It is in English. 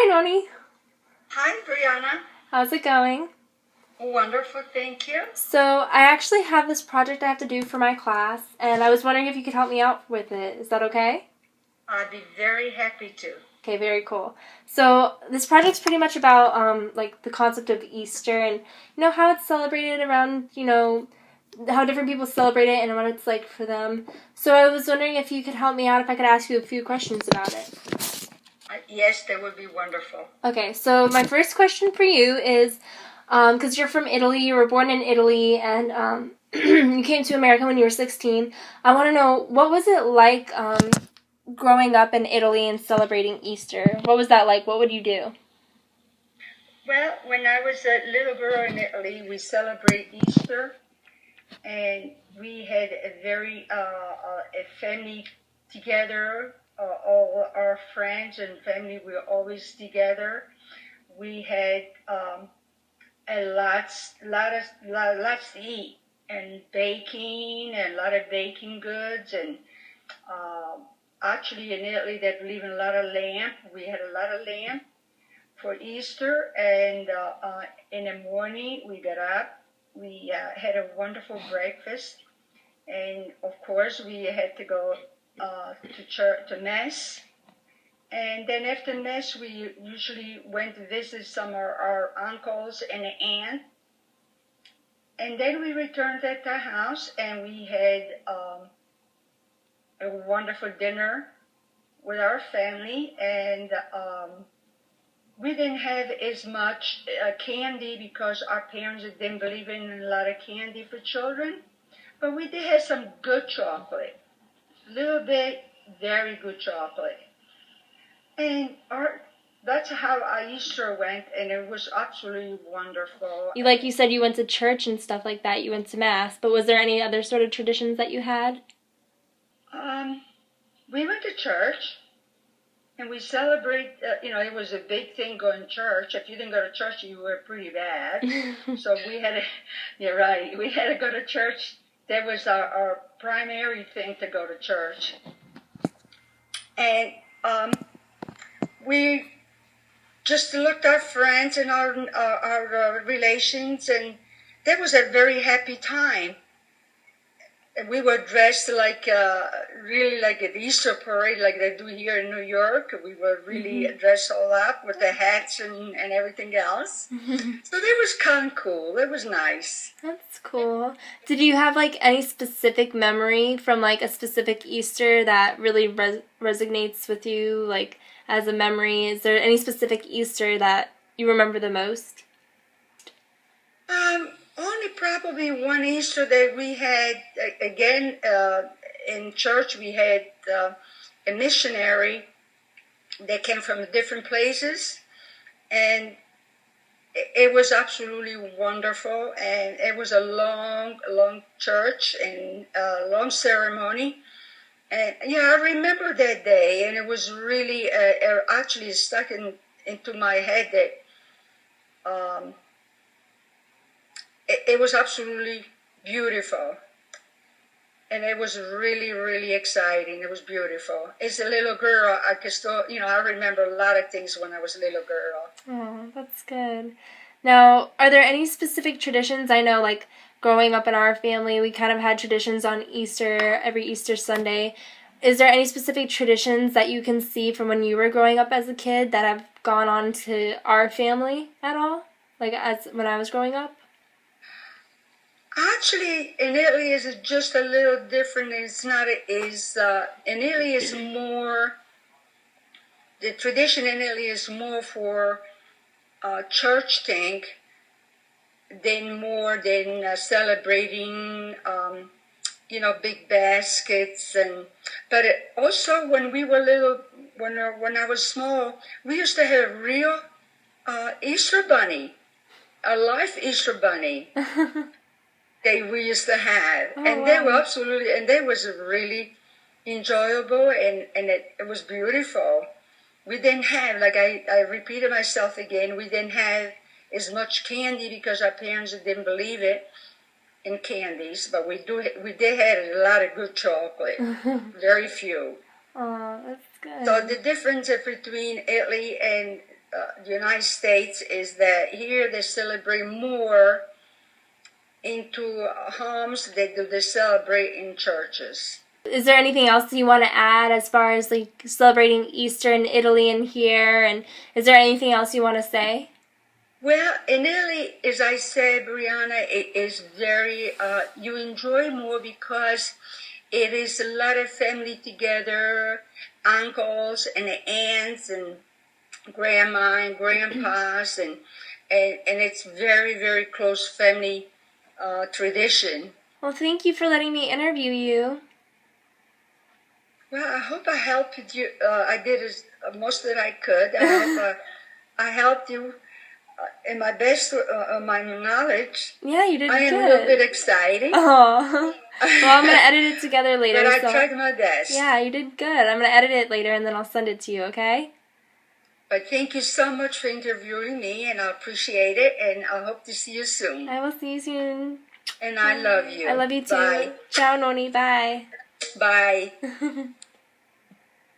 Hi, Nonni. Hi, Brianna. How's it going? Wonderful, thank you. So, I actually have this project I have to do for my class, and I was wondering if you could help me out with it. Is that okay? I'd be very happy to. Okay, very cool. So, this project's pretty much about, like, the concept of Easter and, how it's celebrated around, how different people celebrate it and what it's like for them. So, I was wondering if you could help me out, if I could ask you a few questions about it. Yes, that would be wonderful. Okay, so my first question for you is, because you're from Italy, you were born in Italy, and you came to America when you were 16. I want to know, what was it like growing up in Italy and celebrating Easter? What was that like? What would you do? Well, when I was a little girl in Italy, we celebrate Easter, and we had a family together. All our friends and family were always together. We had lots to eat and baking and a lot of baking goods and actually in Italy they believe in a lot of lamb. We had a lot of lamb for Easter, and in the morning we got up. We had a wonderful breakfast, and of course we had to go to church, to mass. And then after mass, we usually went to visit some of our uncles and aunt. And then we returned at the house, and we had a wonderful dinner with our family. And we didn't have as much candy because our parents didn't believe in a lot of candy for children. But we did have some good chocolate, a little bit, very good chocolate. And that's how our Easter went, and it was absolutely wonderful. Like you said, you went to church and stuff like that. You went to mass, but was there any other sort of traditions that you had? We went to church, and we celebrate. It was a big thing going to church. If you didn't go to church, you were pretty bad. So we had to. You're right. We had to go to church. That was our primary thing, to go to church, and we just looked at our friends and our relations, and that was a very happy time. And we were dressed like really like an Easter parade, like they do here in New York. We were really dressed all up with the hats and everything else. So that was kind of cool. It was nice. That's cool. Did you have like any specific memory from like a specific Easter that really resonates with you, like as a memory? Is there any specific Easter that you remember the most? Only probably one Easter that we had, again, in church. We had a missionary that came from different places, and it was absolutely wonderful, and it was a long church and a long ceremony. And yeah, I remember that day, and it was really actually stuck into my head that it was absolutely beautiful, and it was really, really exciting. It was beautiful. As a little girl, I could still, I remember a lot of things when I was a little girl. Oh, that's good. Now, are there any specific traditions? I know, like, growing up in our family, we kind of had traditions on Easter, every Easter Sunday. Is there any specific traditions that you can see from when you were growing up as a kid that have gone on to our family at all? Like, as when I was growing up? Actually, in Italy, is just a little different. It's not. In Italy, is more. The tradition in Italy is more for church thing than celebrating. Big baskets but also when we were little, when I was small, we used to have a real Easter bunny, a live Easter bunny. We used to have, and they were absolutely, and they was really enjoyable, and it was beautiful. We didn't have, like I repeated myself again, we didn't have as much candy because our parents didn't believe it in candies, but we did have a lot of good chocolate, very few. Oh, that's good. So the difference between Italy and the United States is that here they celebrate more into homes than do they celebrate in churches. Is there anything else you want to add as far as like celebrating Easter in Italy and here? And is there anything else you want to say? Well, in Italy, as I said, Brianna, it is very, you enjoy more because it is a lot of family together, uncles and aunts and grandma and grandpas, and it's very, very close family tradition. Well, thank you for letting me interview you. Well, I hope I helped you. I did most that I could. I hope I helped you in my best, my knowledge. Yeah, you did I good. am a little bit excited. Oh. Well, I'm going to edit it together later. But I tried my best. Yeah, you did good. I'm going to edit it later and then I'll send it to you, okay? But thank you so much for interviewing me, and I appreciate it, and I hope to see you soon. I will see you soon. And I love you. I love you too. Bye. Ciao, Noni. Bye. Bye.